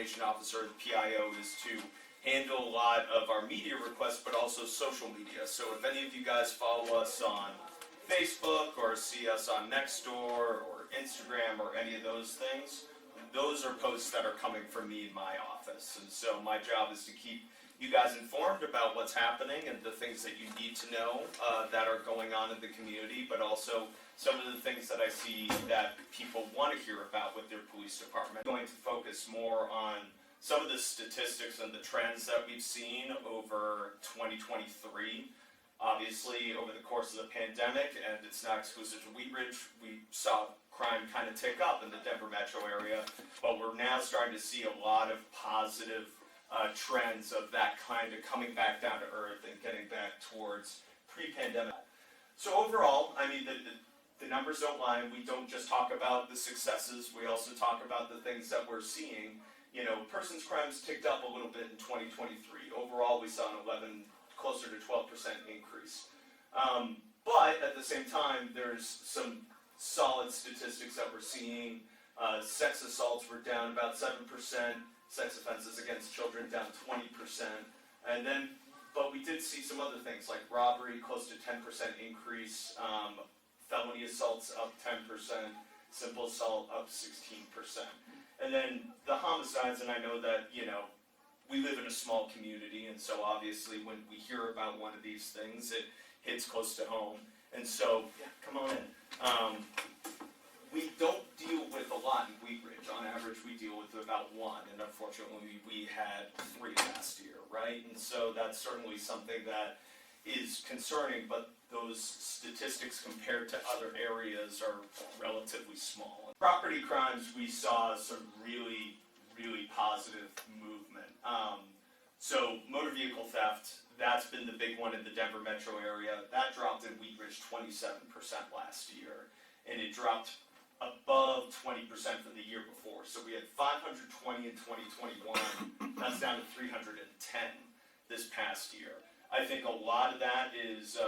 information officer, the PIO, is to handle a lot of our media requests, but also social media. So if any of you guys follow us on Facebook or see us on Nextdoor or Instagram or any of those things, those are posts that are coming from me in my office. And so my job is to keep you guys informed about what's happening and the things that you need to know that are going on in the community, but also some of the things that I see that people want to hear about with their police department. I'm going to focus more on some of the statistics and the trends that we've seen over 2023. Obviously, over the course of the pandemic, and it's not exclusive to Wheat Ridge, we saw crime kind of tick up in the Denver metro area, but we're now starting to see a lot of positive trends of that kind of coming back down to earth and getting back towards pre-pandemic. So overall, I mean, the numbers don't lie. We don't just talk about the successes, we also talk about the things that we're seeing. You know, persons crimes ticked up a little bit in 2023. Overall, we saw an closer to 12% increase. But at the same time, there's some solid statistics that we're seeing. Sex assaults were down about 7%, sex offenses against children down 20%. And then, but we did see some other things like robbery, close to 10% increase, felony assaults up 10%, simple assault up 16%. And then the homicides, and I know that, you know, we live in a small community, and so obviously when we hear about one of these things, it hits close to home. And so, yeah, come on in. We don't deal with a lot in Wheat Ridge. On average, we deal with about one, and unfortunately, we had 3 last year, right? And so that's certainly something that is concerning, but those statistics compared to other areas are relatively small. Property crimes, we saw some really positive movement. So motor vehicle theft, that's been the big one in the Denver metro area. That dropped in Wheat Ridge 27% last year, and it dropped above 20% from the year before. So we had 520 in 2021, that's down to 310 this past year. I think a lot of that is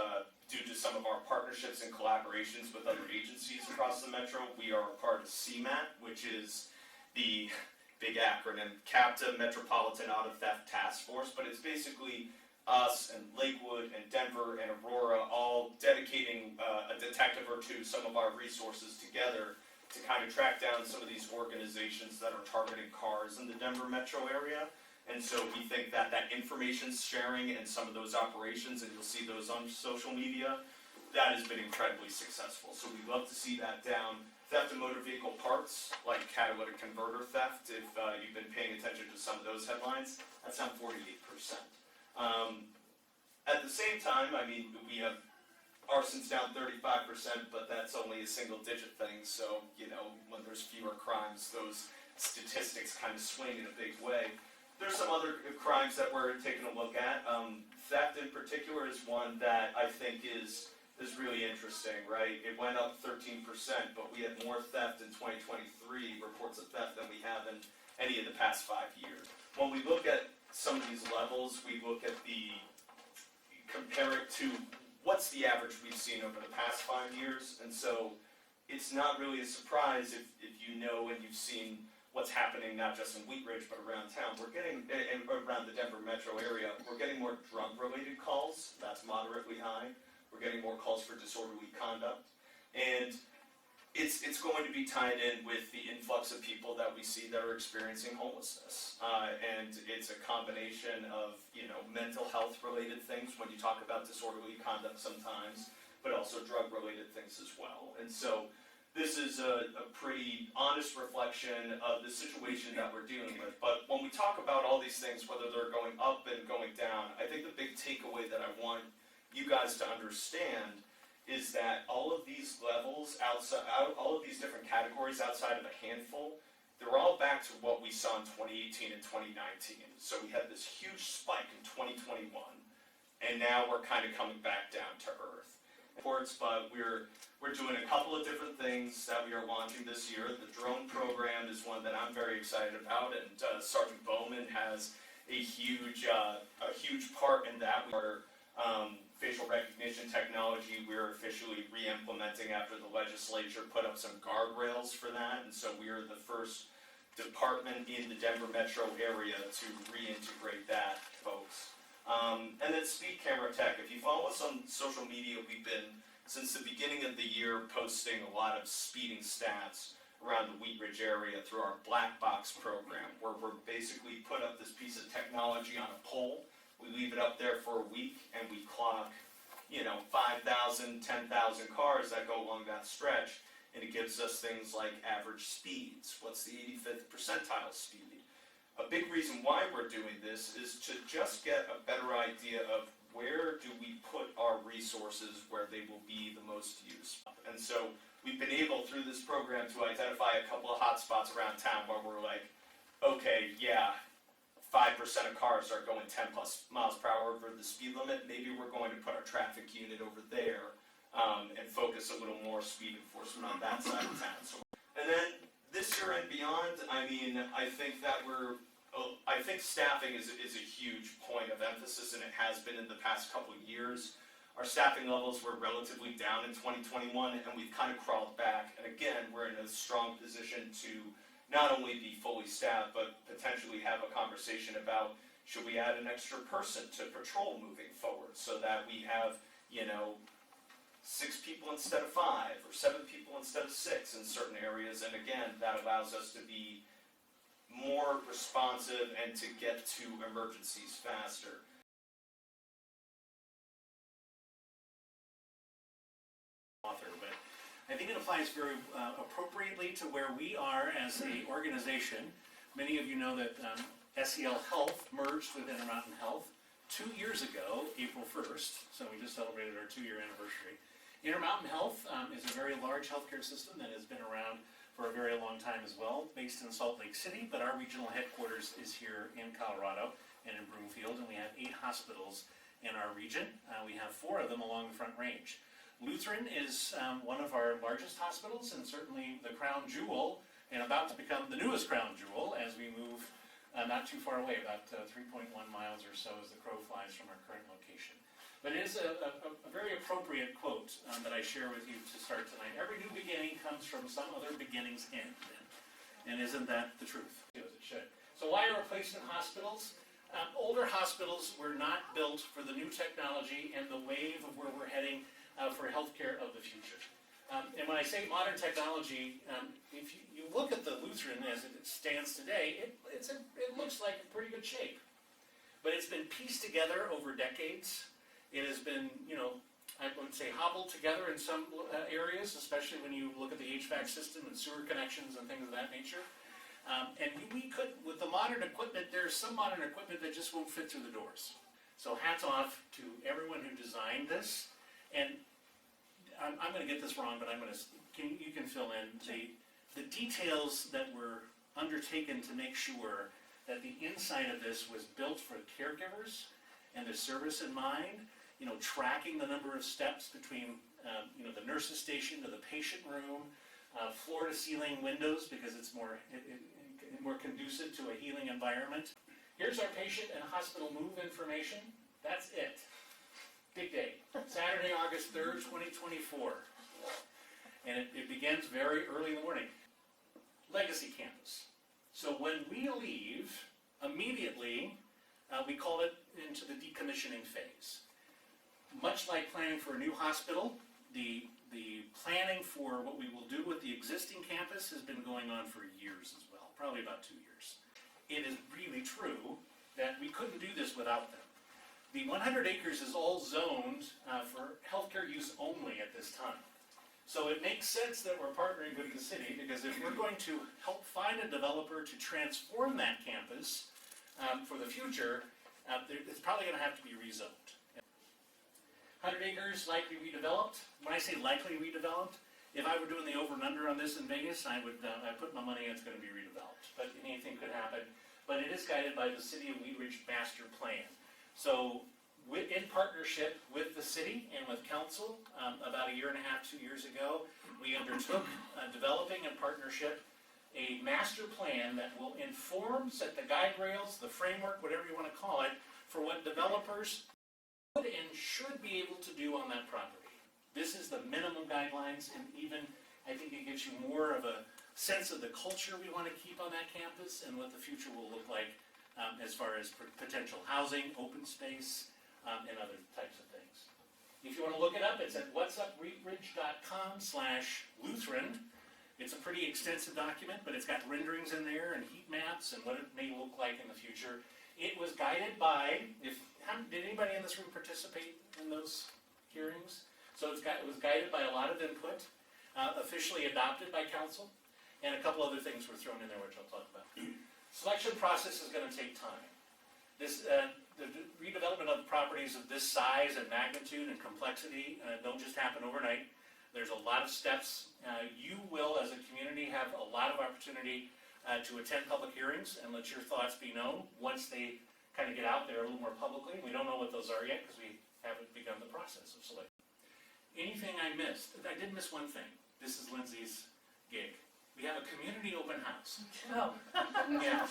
due to some of our partnerships and collaborations with other agencies across the metro. We are a part of CMAT, which is the big acronym, CAPTA Metropolitan Auto Theft Task Force, but it's basically us and Lakewood and Denver and Aurora all dedicating a detective or two, some of our resources together to kind of track down some of these organizations that are targeting cars in the Denver metro area. And so we think that that information sharing and some of those operations, and you'll see those on social media, that has been incredibly successful. So we love to see that down. Theft of motor vehicle parts, like catalytic converter theft, if you've been paying attention to some of those headlines, that's down 48%. At the same time, I mean, we have arson's down 35%, but that's only a single-digit thing. So, you know, when there's fewer crimes, those statistics kind of swing in a big way. There's some other crimes that we're taking a look at. Theft in particular is one that I think is really interesting, right? It went up 13%, but we had more theft in 2023, reports of theft, than we have in any of the past 5 years. When we look at some of these levels, we look at compare it to what's the average we've seen over the past 5 years, and so it's not really a surprise if you know and you've seen what's happening not just in Wheat Ridge but around town. We're getting, around the Denver metro area, we're getting more drug-related calls. That's moderately high. We're getting more calls for disorderly conduct, and it's going to be tied in with the influx of people that we see that are experiencing homelessness, and it's a combination of, you know, mental health related things when you talk about disorderly conduct sometimes, but also drug related things as well. And so this is a pretty honest reflection of the situation that we're dealing with. But when we talk about all these things, whether they're going up and going down, I think the big takeaway that I want you guys to understand is that all of these levels, all of these different categories outside of a handful, they're all back to what we saw in 2018 and 2019. So we had this huge spike in 2021, and now we're kind of coming back down to earth. But we're doing a couple of different things that we are launching this year. The drone program is one that I'm very excited about, and Sergeant Bowman has a huge part in that. Facial recognition technology, we're officially re-implementing after the legislature put up some guardrails for that, and so we are the first department in the Denver metro area to reintegrate that, folks. And then speed camera tech. If you follow us on social media, we've been, since the beginning of the year, posting a lot of speeding stats around the Wheat Ridge area through our Black Box program, where we're basically put up this piece of technology on a pole. We leave it up there for a week, and we clock, 5,000, 10,000 cars that go along that stretch, and it gives us things like average speeds. What's the 85th percentile speed? A big reason why we're doing this is to just get a better idea of where do we put our resources where they will be the most used. And so we've been able, through this program, to identify a couple of hot spots around town where we're like, okay, yeah, 5% of cars are going 10 plus miles per hour over the speed limit. Maybe we're going to put our traffic unit over there and focus a little more speed enforcement on that side of town. So, and then this year and beyond, I think that I think staffing is a huge point of emphasis, and it has been in the past couple of years. Our staffing levels were relatively down in 2021, and we've kind of crawled back. And again, we're in a strong position to not only be fully staffed, but potentially have a conversation about, should we add an extra person to patrol moving forward, so that we have, 6 people instead of 5, or 7 people instead of 6 in certain areas. And again, that allows us to be more responsive and to get to emergencies faster. But I think it applies very appropriately to where we are as an organization. Many of you know that SEL Health merged with Intermountain Health 2 years ago, April 1st, so we just celebrated our 2-year anniversary. Intermountain Health is a very large healthcare system that has been around for a very long time as well, based in Salt Lake City, but our regional headquarters is here in Colorado and in Broomfield, and we have 8 hospitals in our region. We have 4 of them along the Front Range. Lutheran is one of our largest hospitals, and certainly the crown jewel, and about to become the newest crown jewel as we move not too far away, about 3.1 miles or so as the crow flies from our current location. But it is a very appropriate quote that I share with you to start tonight. Every new beginning comes from some other beginning's end. And isn't that the truth? As it should. So why replacement hospitals? Older hospitals were not built for the new technology and the wave of where we're heading for healthcare of the future. And when I say modern technology, if you look at the Lutheran as it stands today, it looks like a pretty good shape. But it's been pieced together over decades. It has been, I would say hobbled together in some areas, especially when you look at the HVAC system and sewer connections and things of that nature. And we could, with the modern equipment, there's some modern equipment that just won't fit through the doors. So hats off to everyone who designed this. And I'm going to get this wrong, but you can fill in the details that were undertaken to make sure that the inside of this was built for caregivers and the service in mind. Tracking the number of steps between, the nurse's station to the patient room, floor to ceiling windows because it's more conducive to a healing environment. Here's our patient and hospital move information. That's it. Big day. Saturday, August 3rd, 2024. And it begins very early in the morning. Legacy campus. So when we leave, immediately, we call it into the decommissioning phase. Much like planning for a new hospital, the planning for what we will do with the existing campus has been going on for years as well, probably about 2 years. It is really true that we couldn't do this without them. The 100 acres is all zoned for healthcare use only at this time. So it makes sense that we're partnering with the city, because if we're going to help find a developer to transform that campus for the future, it's probably going to have to be rezoned. 100 acres likely redeveloped. When I say likely redeveloped, if I were doing the over and under on this in Vegas, I put my money it's going to be redeveloped. But anything could happen. But it is guided by the City of Wheat Ridge Master Plan. So in partnership with the city and with council, about 1.5 years, 2 years ago, we undertook developing in partnership a master plan that will inform, set the guide rails, the framework, whatever you want to call it, for what developers could and should be able to do on that property. This is the minimum guidelines, and even I think it gives you more of a sense of the culture we want to keep on that campus and what the future will look like as far as potential housing, open space, and other types of things. If you want to look it up, it's at whatsupreedridge.com/Lutheran. It's a pretty extensive document, but it's got renderings in there and heat maps and what it may look like in the future. It was guided by, did anybody in this room participate in those hearings? So it was guided by a lot of input, officially adopted by council, and a couple other things were thrown in there which I'll talk about. Selection process is going to take time. The redevelopment of properties of this size and magnitude and complexity don't just happen overnight. There's a lot of steps. You will, as a community, have a lot of opportunity to attend public hearings and let your thoughts be known once they kind of get out there a little more publicly. We don't know what those are yet because we haven't begun the process of selection. Anything I missed? I did miss one thing. This is Lindsay's gig. We have a community open house. Oh. Yeah,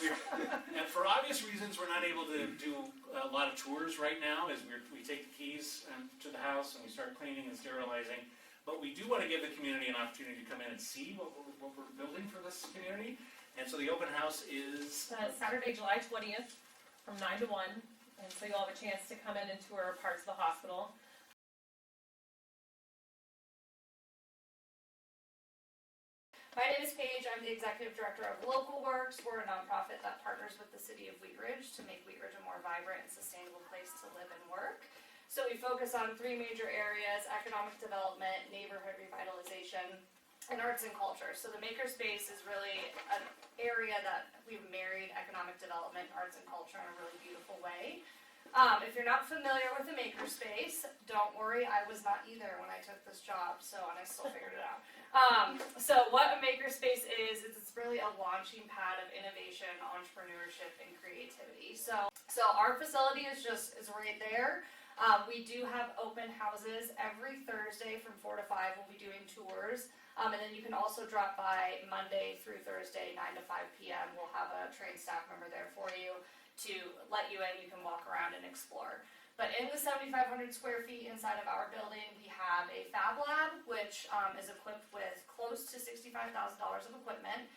and for obvious reasons, we're not able to do a lot of tours right now as we take the keys to the house and we start cleaning and sterilizing. But we do want to give the community an opportunity to come in and see what we're building for this community. And so the open house is Saturday, July 20th, from 9 to 1, and so you'll have a chance to come in and tour parts of the hospital. My name is Paige. I'm the executive director of Local Works. We're a nonprofit that partners with the city of Wheat Ridge to make Wheat Ridge a more vibrant and sustainable place to live and work. So we focus on 3 major areas: economic development, neighborhood revitalization, and arts and culture. So the makerspace is really an area that we've married economic development, arts and culture in a really beautiful way. If you're not familiar with the makerspace, don't worry, I was not either when I took this job, and I still figured it out. So what a makerspace is it's really a launching pad of innovation, entrepreneurship, and creativity. So our facility is right there. We do have open houses every Thursday from 4 to 5. We'll be doing tours. And then you can also drop by Monday through Thursday, 9 to 5 p.m. We'll have a trained staff member there for you to let you in. You can walk around and explore. But in the 7,500 square feet inside of our building, we have a Fab Lab, which is equipped with close to $65,000 of equipment.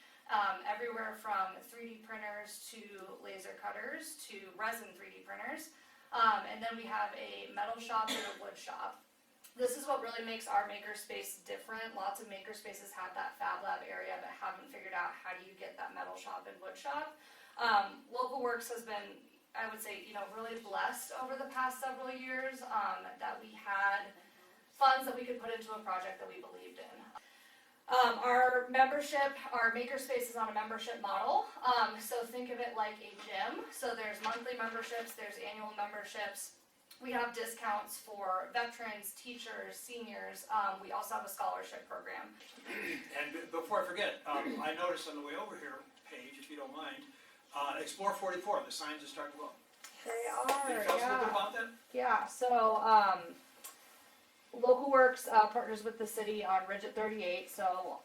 Everywhere from 3D printers to laser cutters to resin 3D printers. And then we have a metal shop and a wood shop. This is what really makes our makerspace different. Lots of makerspaces have that Fab Lab area but haven't figured out how do you get that metal shop and wood shop. Local Works has been, I would say, really blessed over the past several years that we had funds that we could put into a project that we believed in. Our membership, our makerspace is on a membership model. So think of it like a gym. So there's monthly memberships, there's annual memberships. We have discounts for veterans, teachers, seniors. We also have a scholarship program. And before I forget, I noticed on the way over here, Paige, if you don't mind, Explore 44, the signs are starting to go up. They Can you tell us a little bit about that? Yeah, so Local Works partners with the city on Ridge at 38, so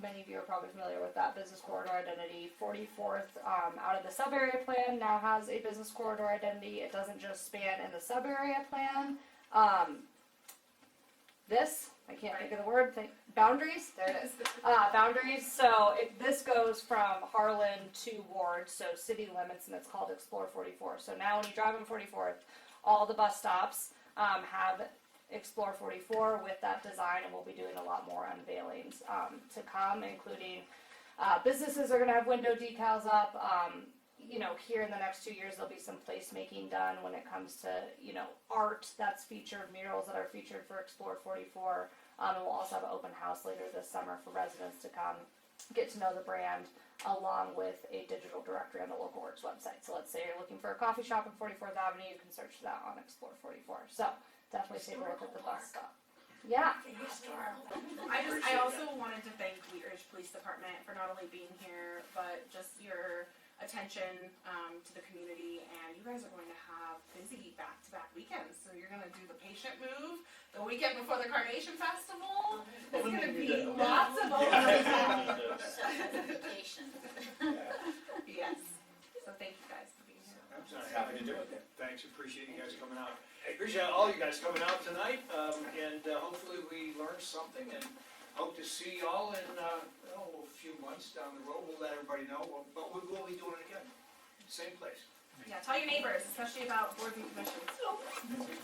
many of you are probably familiar with that business corridor identity. 44th out of the sub-area plan now has a business corridor identity. It doesn't just span in the sub-area plan. I can't think of the word, boundaries, there it is. Boundaries, so this goes from Harlan to Ward, so city limits, and it's called Explore 44. So now when you drive on 44th, all the bus stops have Explore 44 with that design, and we'll be doing a lot more unveilings to come, including businesses are going to have window decals up. Here in the next 2 years, there'll be some placemaking done when it comes to, art that's featured, murals that are featured for Explore 44. And we'll also have an open house later this summer for residents to come get to know the brand, along with a digital directory on the Local Works website. So let's say you're looking for a coffee shop on 44th Avenue, you can search that on Explore 44. So definitely take a look at the bus stop. Yeah. I also wanted to thank Wheat Ridge Police Department for not only being here, but just your attention to the community. And you guys are going to have busy back-to-back weekends. So you're going to do the patient move the weekend before the Carnation Festival. There's going to be lots of Yes. So thank you guys for being here. I'm happy to do it. Thanks, appreciate you guys coming out. I appreciate all you guys coming out tonight, and hopefully we learned something and hope to see y'all in, a few months down the road, we'll let everybody know, but we will be doing it again, same place. Yeah, tell your neighbors, especially about boards and commissions.